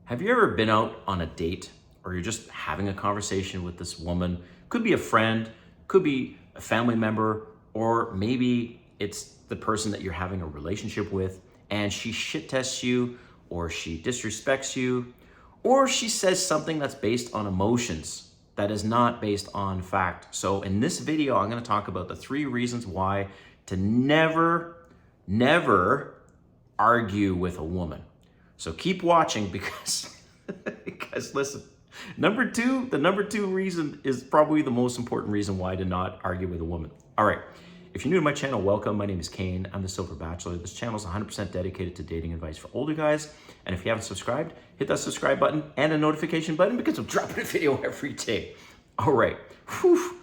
Have you ever been out on a date or you're just having a conversation with this woman? Could be a friend, could be a family member, or maybe it's the person that you're having a relationship with and she shit tests you or she disrespects you or she says something that's based on emotions that is not based on fact. So in this video, I'm going to talk about the 3 reasons why to never argue with a woman. So keep watching because listen, the number two reason is probably the most important reason why to not argue with a woman. All right. If you're new to my channel, welcome. My name is Kane. I'm the Silver Bachelor. This channel is 100% dedicated to dating advice for older guys. And if you haven't subscribed, hit that subscribe button and a notification button because I'm dropping a video every day. All right. Whew.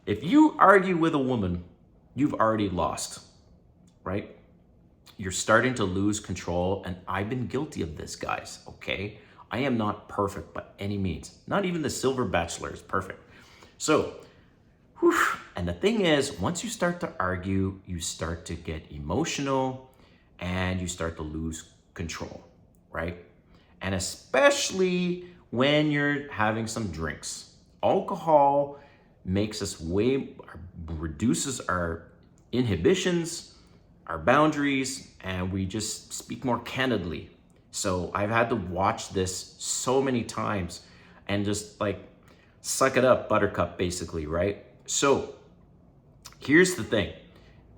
If you argue with a woman, you've already lost, right? You're starting to lose control, and I've been guilty of this, guys, okay? I am not perfect by any means. Not even the Silver Bachelor is perfect. So, and the thing is, once you start to argue, you start to get emotional and you start to lose control, right? And especially when you're having some drinks. Alcohol makes us reduces our inhibitions, our boundaries, and we just speak more candidly. So I've had to watch this so many times and just like suck it up, buttercup, basically, right? So here's the thing.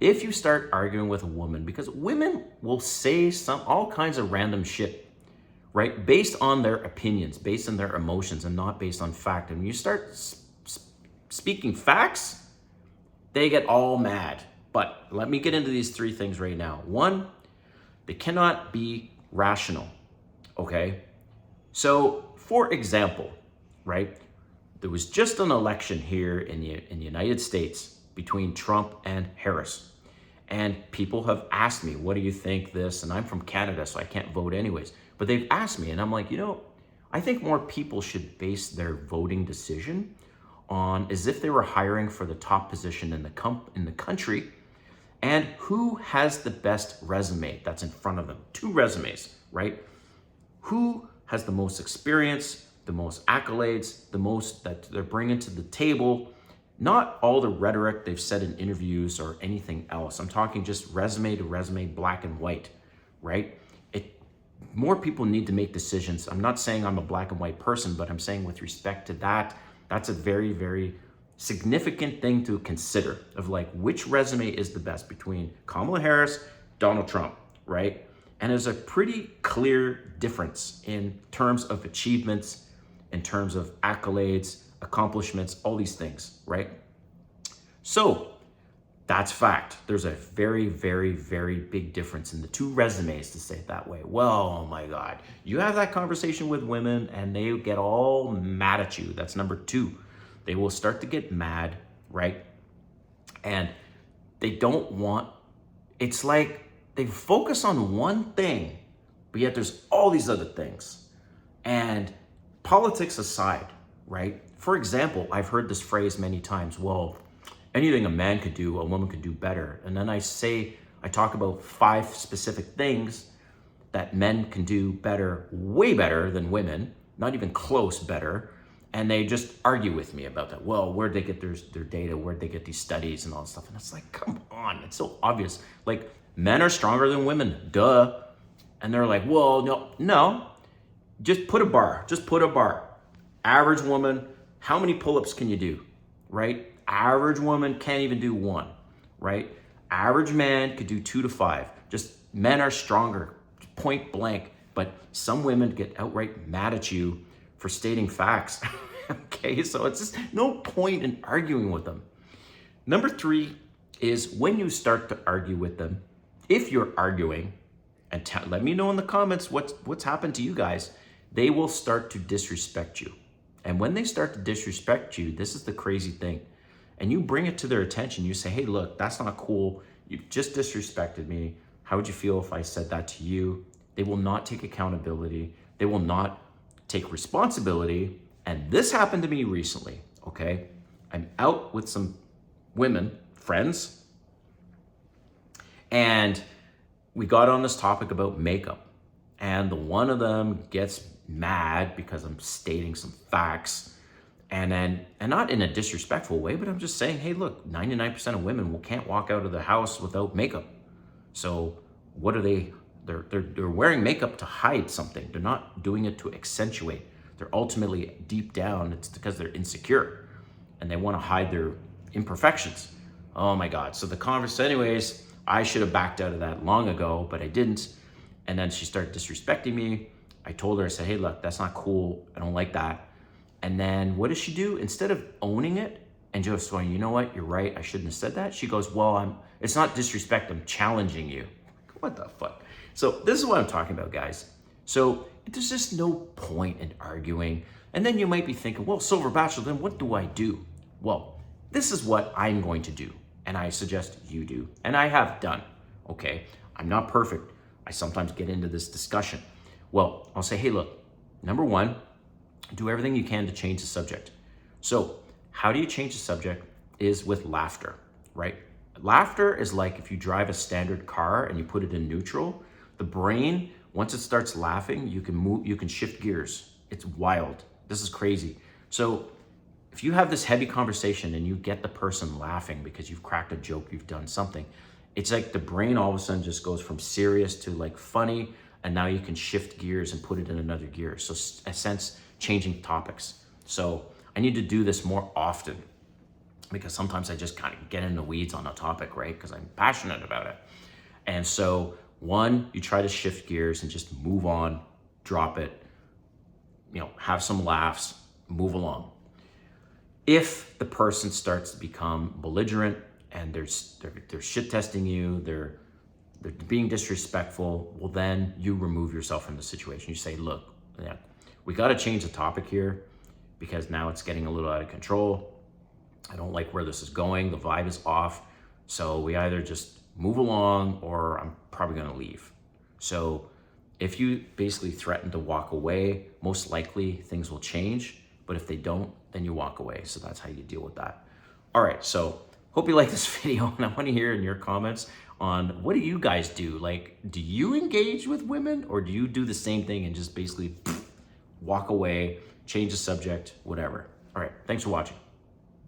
If you start arguing with a woman, because women will say all kinds of random shit, right? Based on their opinions, based on their emotions, and not based on fact. And when you start speaking facts, they get all mad. But let me get into these 3 things right now. 1, they cannot be rational, okay? So, for example, right, there was just an election here in the United States between Trump and Harris. And people have asked me, what do you think this? And I'm from Canada, so I can't vote anyways. But they've asked me, and I'm like, I think more people should base their voting decision on as if they were hiring for the top position in the country, and who has the best resume that's in front of them. 2 resumes, right? Who has the most experience, the most accolades, the most that they're bringing to the table, not all the rhetoric they've said in interviews or anything else. I'm talking just resume to resume, black and white, right? More people need to make decisions. I'm not saying I'm a black and white person, but I'm saying with respect to that, that's a very, very significant thing to consider of like which resume is the best between Kamala Harris, Donald Trump, right? And there's a pretty clear difference in terms of achievements, in terms of accolades, accomplishments, all these things, right? So that's fact. There's a very, very, very big difference in the 2 resumes, to say it that way. Well, oh my God, you have that conversation with women and they get all mad at you. That's number 2. They will start to get mad, right? And they don't want, it's like they focus on one thing, but yet there's all these other things. And politics aside, right? For example, I've heard this phrase many times, well, anything a man could do, a woman could do better. And then I talk about 5 specific things that men can do better, way better than women, not even close better. And they just argue with me about that. Well, where'd they get their data? Where'd they get these studies and all this stuff? And it's like, come on, it's so obvious. Like, men are stronger than women, duh. And they're like, well, no, just put a bar. Average woman, how many pull-ups can you do, right? Average woman can't even do 1, right? Average man could do 2 to 5. Just men are stronger, point blank. But some women get outright mad at you for stating facts. Okay, so it's just no point in arguing with them. Number 3 is when you start to argue with them, if you're arguing, and let me know in the comments what's happened to you guys, they will start to disrespect you. And when they start to disrespect you, this is the crazy thing. And you bring it to their attention. You say, hey, look, that's not cool. You just disrespected me. How would you feel if I said that to you? They will not take accountability. They will not take responsibility. And this happened to me recently, okay? I'm out with some women, friends, and we got on this topic about makeup. And the one of them gets mad because I'm stating some facts. And not in a disrespectful way, but I'm just saying, hey, look, 99% of women can't walk out of the house without makeup. So what are they? They're wearing makeup to hide something. They're not doing it to accentuate. They're ultimately deep down, it's because they're insecure and they want to hide their imperfections. Oh my God. So the conversation, anyways, I should have backed out of that long ago, but I didn't. And then she started disrespecting me. I told her, I said, hey, look, that's not cool. I don't like that. And then what does she do? Instead of owning it and just going, you know what, you're right, I shouldn't have said that. She goes, well, it's not disrespect, I'm challenging you. What the fuck? So this is what I'm talking about, guys. So there's just no point in arguing. And then you might be thinking, well, Silver Bachelor, then what do I do? Well, this is what I'm going to do. And I suggest you do. And I have done, okay? I'm not perfect. I sometimes get into this discussion. Well, I'll say, hey, look, number one, do everything you can to change the subject. So how do you change the subject is with laughter, right? Laughter is like if you drive a standard car and you put it in neutral, the brain, once it starts laughing, you can shift gears. It's wild. This is crazy. So if you have this heavy conversation and you get the person laughing because you've cracked a joke, you've done something, it's like the brain all of a sudden just goes from serious to like funny, and now you can shift gears and put it in another gear. So in a sense, changing topics. So I need to do this more often because sometimes I just kind of get in the weeds on a topic, right? Because I'm passionate about it. And so one, you try to shift gears and just move on, drop it, have some laughs, move along. If the person starts to become belligerent and they're shit testing you, they're being disrespectful, well, then you remove yourself from the situation. You say, look, we got to change the topic here because now it's getting a little out of control. I don't like where this is going. The vibe is off. So we either just move along or I'm probably going to leave. So if you basically threaten to walk away, most likely things will change. But if they don't, then you walk away. So that's how you deal with that. All right. So hope you like this video. And I want to hear in your comments on what do you guys do? Like, do you engage with women or do you do the same thing and just basically walk away, change the subject, whatever? All right. Thanks for watching.